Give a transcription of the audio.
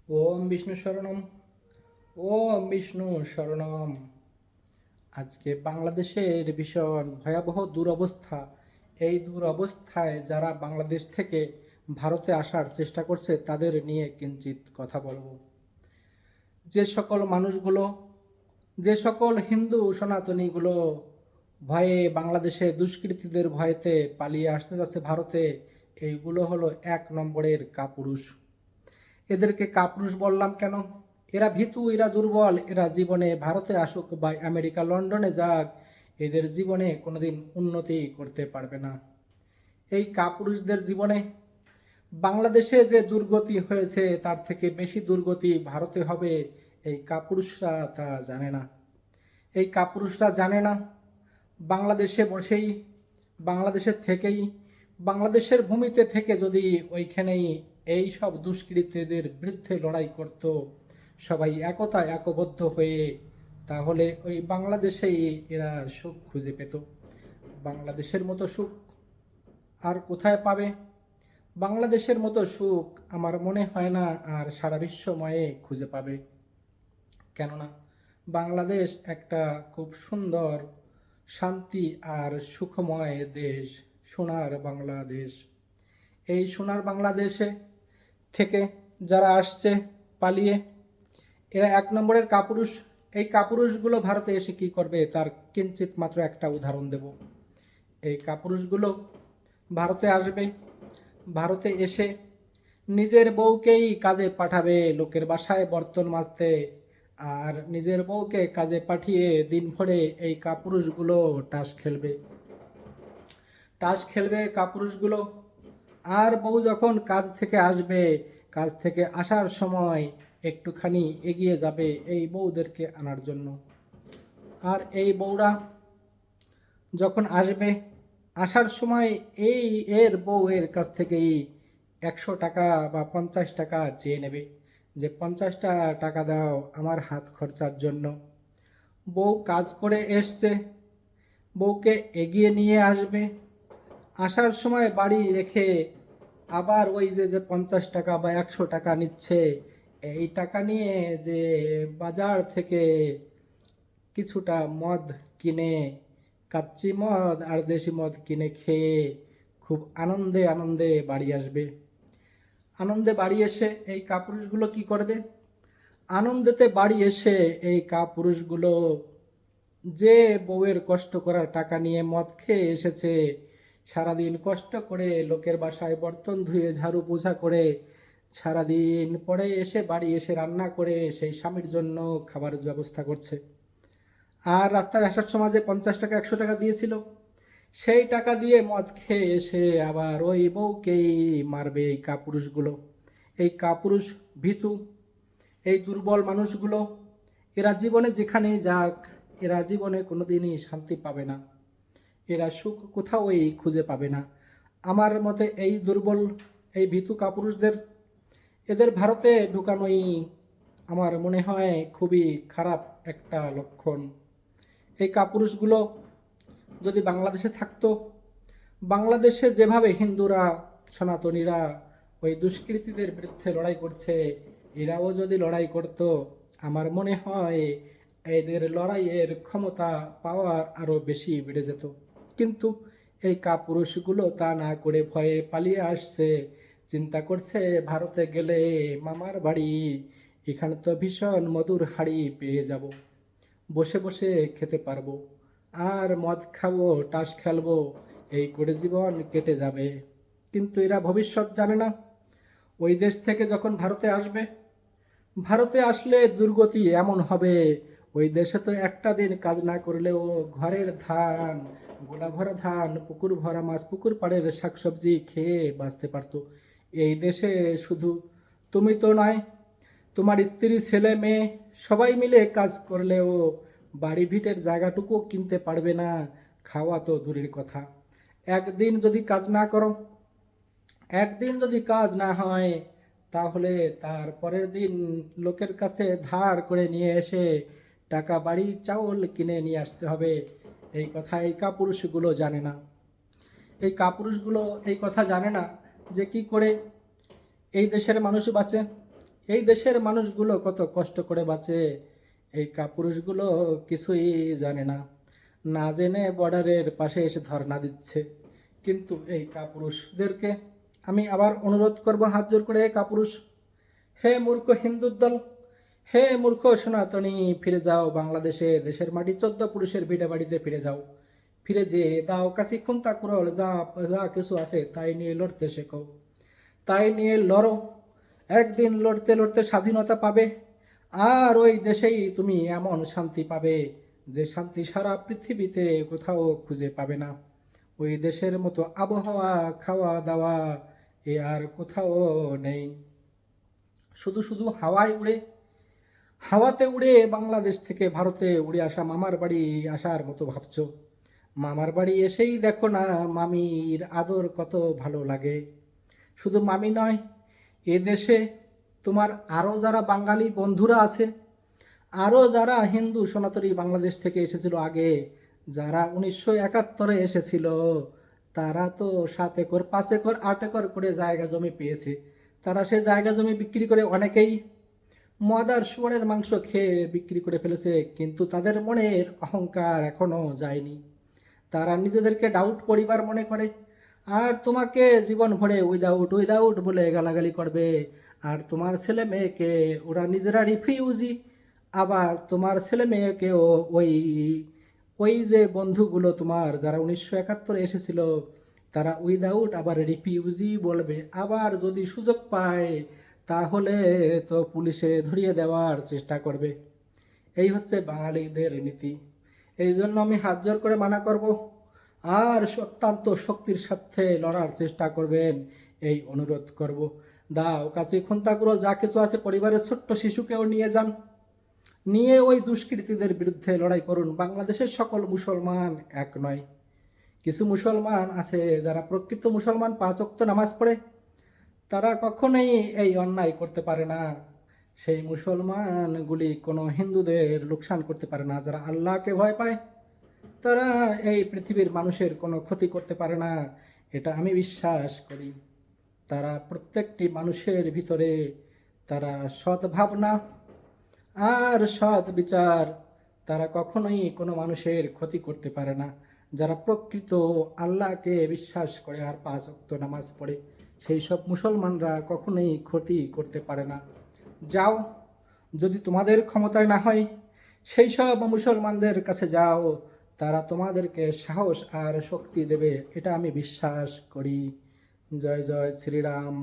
ওম বিষ্ণু শরণম। ওম বিষ্ণু শরণম। আজকে বাংলাদেশের ভীষণ ভয়াবহ দুরবস্থা। এই দুরবস্থায় যারা বাংলাদেশ থেকে ভারতে আসার চেষ্টা করছে তাদের নিয়ে কিঞ্চিত কথা বলবো। যে সকল মানুষগুলো, যে সকল হিন্দু সনাতনীগুলো ভয়ে বাংলাদেশে দুষ্কৃতীদের ভয়েতে পালিয়ে আসতে যাচ্ছে ভারতে, এইগুলো হলো 1 নম্বরের কাপুরুষ। এদেরকে কাপুরুষ বললাম কেন? এরা ভীতু, এরা দুর্বল, এরা জীবনে ভারতে আসুক বা আমেরিকা লন্ডনে যাক, এদের জীবনে কোনোদিন উন্নতি করতে পারবে না। এই কাপুরুষদের জীবনে বাংলাদেশে যে দুর্গতি হয়েছে তার থেকে বেশি দুর্গতি ভারতে হবে। এই কাপুরুষরা তা জানে না। এই কাপুরুষরা জানে না বাংলাদেশে বসেই, বাংলাদেশের থেকেই, বাংলাদেশের ভূমিতে থেকে যদি ওইখানেই এই সব দুষ্কৃতীদের বিরুদ্ধে লড়াই করত সবাই একতা একবদ্ধ হয়ে, তাহলে ওই বাংলাদেশেই এরা সুখ খুঁজে পেত। বাংলাদেশের মতো সুখ আর কোথায় পাবে? বাংলাদেশের মতো সুখ আমার মনে হয় না আর সারা বিশ্বময়ে খুঁজে পাবে। কেননা বাংলাদেশ একটা খুব সুন্দর, শান্তি আর সুখময় দেশ, সোনার বাংলাদেশ। এই সোনার বাংলাদেশে থেকে যারা আসছে পালিয়ে, এরা 1 নম্বরের কাপুরুষ। এই কাপুরুষগুলো ভারতে এসে কি করবে তার কিঞ্চিত মাত্র একটা উদাহরণ দেব। এই কাপুরুষগুলো ভারতে আসবে, ভারতে এসে নিজের বউকেই কাজে পাঠাবে লোকের বাসায় বর্তন মাজতে, আর নিজের বউকে কাজে পাঠিয়ে দিন ভরে এই কাপুরুষগুলো তাস খেলবে। তাস খেলবে কাপুরুষগুলো। আর বউ যখন কাজ থেকে আসবে, কাজ থেকে আসার সময় একটুখানি এগিয়ে যাবে এই বউদেরকে আনার জন্য। আর এই বউরা যখন আসবে, আসার সময় এই এর বউয়ের কাছ থেকেই 100 টাকা বা 50 টাকা চেয়ে নেবে, যে 50টা টাকা দাও আমার হাত খরচার জন্য। বউ কাজ করে এসছে, বউকে এগিয়ে নিয়ে আসবে, আসার সময় বাড়ি রেখে আবার ওই যে 50 টাকা বা 100 টাকা নিচ্ছে, এই টাকা নিয়ে যে বাজার থেকে কিছুটা মদ কিনে, কাচ্চি মদ আর দেশি মদ কিনে খেয়ে খুব আনন্দে আনন্দে বাড়ি আসবে। আনন্দে বাড়ি এসে এই কাপুরুষগুলো কি করবে? আনন্দেতে বাড়ি এসে এই কাপুরুষগুলো যে বউয়ের কষ্ট করার টাকা নিয়ে মদ খেয়ে এসেছে, সারাদিন কষ্ট করে লোকের বাসায় বর্তন ধুয়ে ঝাড়ু পোছা করে সারাদিন পরে এসে বাড়ি এসে রান্না করে সেই স্বামীর জন্য খাবারের ব্যবস্থা করছে। আর রাস্তায় আসার সময় যে 50 টাকা 100 টাকা দিয়েছিল, সেই টাকা দিয়ে মদ খেয়ে এসে আবার ওই বউকেই মারবে এই কাপুরুষগুলো। এই কাপুরুষ ভীতু, এই দুর্বল মানুষগুলো, এরা জীবনে যেখানেই যাক, এরা জীবনে কোনোদিনই শান্তি পাবে না, এরা সুখ কোথাওই খুঁজে পাবে না। আমার মতে এই দুর্বল, এই ভীতু কাপুরুষদের, এদের ভারতে ঢুকানোই আমার মনে হয় খুবই খারাপ একটা লক্ষণ। এই কাপুরুষগুলো যদি বাংলাদেশে থাকতো, বাংলাদেশে যেভাবে হিন্দুরা, সনাতনীরা ওই দুষ্কৃতীদের বিরুদ্ধে লড়াই করছে, এরাও যদি লড়াই করত, আমার মনে হয় এদের লড়াইয়ের ক্ষমতা, পাওয়ার আরও বেশি বেড়ে যেত। কিন্তু এই কাপুরুষগুলো তা না করে ভয়ে পালিয়ে আসছে, চিন্তা করছে ভারতে গেলে মামার বাড়ি, এখানে তো ভীষণ মধুর হাড়ি পেয়ে যাব, বসে বসে খেতে পারবো, আর মদ খাবো, তাস খেলবো, এই করে জীবন কেটে যাবে। কিন্তু এরা ভবিষ্যৎ জানে না। ওই দেশ থেকে যখন ভারতে আসবে, ভারতে আসলে দুর্গতি এমন হবে, ওই দেশে তো একটা দিন কাজ না করলেও ঘরের ধান, গোলা ভরা ধান, পুকুর ভরা মাছ, পুকুর পাড়ের শাকসবজি খেয়ে বাঁচতে পারতো। এই দেশে শুধু তুমি তো নয়, তোমার স্ত্রী, ছেলে, মেয়ে সবাই মিলে কাজ করলেও বাড়ি ভিটের জায়গাটুকু কিনতে পারবে না, খাওয়া তো দূরের কথা। একদিন যদি কাজ না করো, একদিন যদি কাজ না হয়, তাহলে তার পরের দিন লোকের কাছে ধার করে নিয়ে এসে টাকা বাড়ি চাউল কিনে নিয়ে আসতে হবে। এই কথা এই কাপুরুষগুলো জানে না। এই কাপুরুষগুলো এই কথা জানে না যে কি করে এই দেশের মানুষ বাঁচে। এই দেশের মানুষগুলো কত কষ্ট করে বাঁচে, এই কাপুরুষগুলো কিছুই জানে না। না জেনে বর্ডারের পাশে এসে ধর্ণা দিচ্ছে। কিন্তু এই কাপুরুষদেরকে আমি আবার অনুরোধ করব হাত জোর করে, কাপুরুষ, হে মূর্খ হিন্দুর দল, হে মূর্খ সনাতনী, ফিরে যাও বাংলাদেশে, দেশের মাটি 14 পুরুষের ভিটে বাড়িতে ফিরে যাও। ফিরে যে দাও কাশি খুন্তা কুরল, যা যা কিছু আছে তাই নিয়ে লড়তে শেখো, তাই নিয়ে লড়ো। একদিন লড়তে লড়তে স্বাধীনতা পাবে, আর ওই দেশেই তুমি এমন শান্তি পাবে যে শান্তি সারা পৃথিবীতে কোথাও খুঁজে পাবে না। ওই দেশের মতো আবহাওয়া, খাওয়া দাওয়া এ আর কোথাও নেই। শুধু শুধু হাওয়ায় উড়ে, হাওয়াতে উড়ে বাংলাদেশ থেকে ভারতে উড়ে আসা মামার বাড়ি আসার মতো ভাবছো। মামার বাড়ি এসেই দেখো না মামির আদর কত ভালো লাগে। শুধু মামি নয়, এ দেশে তোমার আরও যারা বাঙালি বন্ধুরা আছে, আরও যারা হিন্দু সনাতনী বাংলাদেশ থেকে এসেছিল আগে, যারা 1971 এসেছিল, তারা তো 7 একর 5 একর 8 একর করে জায়গা জমি পেয়েছে। তারা সে জায়গা জমি বিক্রি করে অনেকেই মদার শুয়োরের মাংস খেয়ে বিক্রি করে ফেলেছে, কিন্তু তাদের মনের অহংকার এখনো যায়নি। তারা নিজেদেরকে ডাউট পরিবার মনে করে, আর তোমাকে জীবন ভরে উইদাউট উইদাউট বলে গালাগালি করবে। আর তোমার ছেলে মেয়েকে ওরা নিজেরা রিফিউজি, আবার তোমার ছেলে মেয়েকেও ওই ওই যে বন্ধুগুলো তোমার যারা 1971 এসেছিল, তারা উইদাউট আবার রিফিউজি বলবে। আবার যদি সুযোগ পায় তাহলে তো পুলিশে ধরিয়ে দেওয়ার চেষ্টা করবে। এই হচ্ছে বাঙালিদের নীতি। এই জন্য আমি হাত জোর করে মানা করব, আর অত্যন্ত শক্তির সাথে লড়ার চেষ্টা করবেন, এই অনুরোধ করব। দাও কাছে খুন্তাগুলো যা কিছু আছে, পরিবারের ছোট্ট শিশুকেও নিয়ে যান, নিয়ে ওই দুষ্কৃতীদের বিরুদ্ধে লড়াই করুন। বাংলাদেশের সকল মুসলমান এক নয়, কিছু মুসলমান আছে যারা প্রকৃত মুসলমান, 5 ওয়াক্ত নামাজ পড়ে, তারা কখনোই এই অন্যায় করতে পারে না। সেই মুসলমানগুলি কোনো হিন্দুদের লোকসান করতে পারে না। যারা আল্লাহকে ভয় পায়, তারা এই পৃথিবীর মানুষের কোনো ক্ষতি করতে পারে না, এটা আমি বিশ্বাস করি। তারা প্রত্যেকটি মানুষের ভিতরে তারা সৎ ভাবনা আর সৎ বিচার, তারা কখনোই কোনো মানুষের ক্ষতি করতে পারে না। যারা প্রকৃত আল্লাহকে বিশ্বাস করে আর 5 ওয়াক্ত নামাজ পড়ে, সেই সব মুসলমানরা কখনোই ক্ষতি করতে পারে না। যাও, যদি তোমাদের ক্ষমতায় না হয়, সেই সব মুসলমানদের কাছে যাও, তারা তোমাদেরকে সাহস আর শক্তি দেবে, এটা আমি বিশ্বাস করি। জয় জয় শ্রীরাম।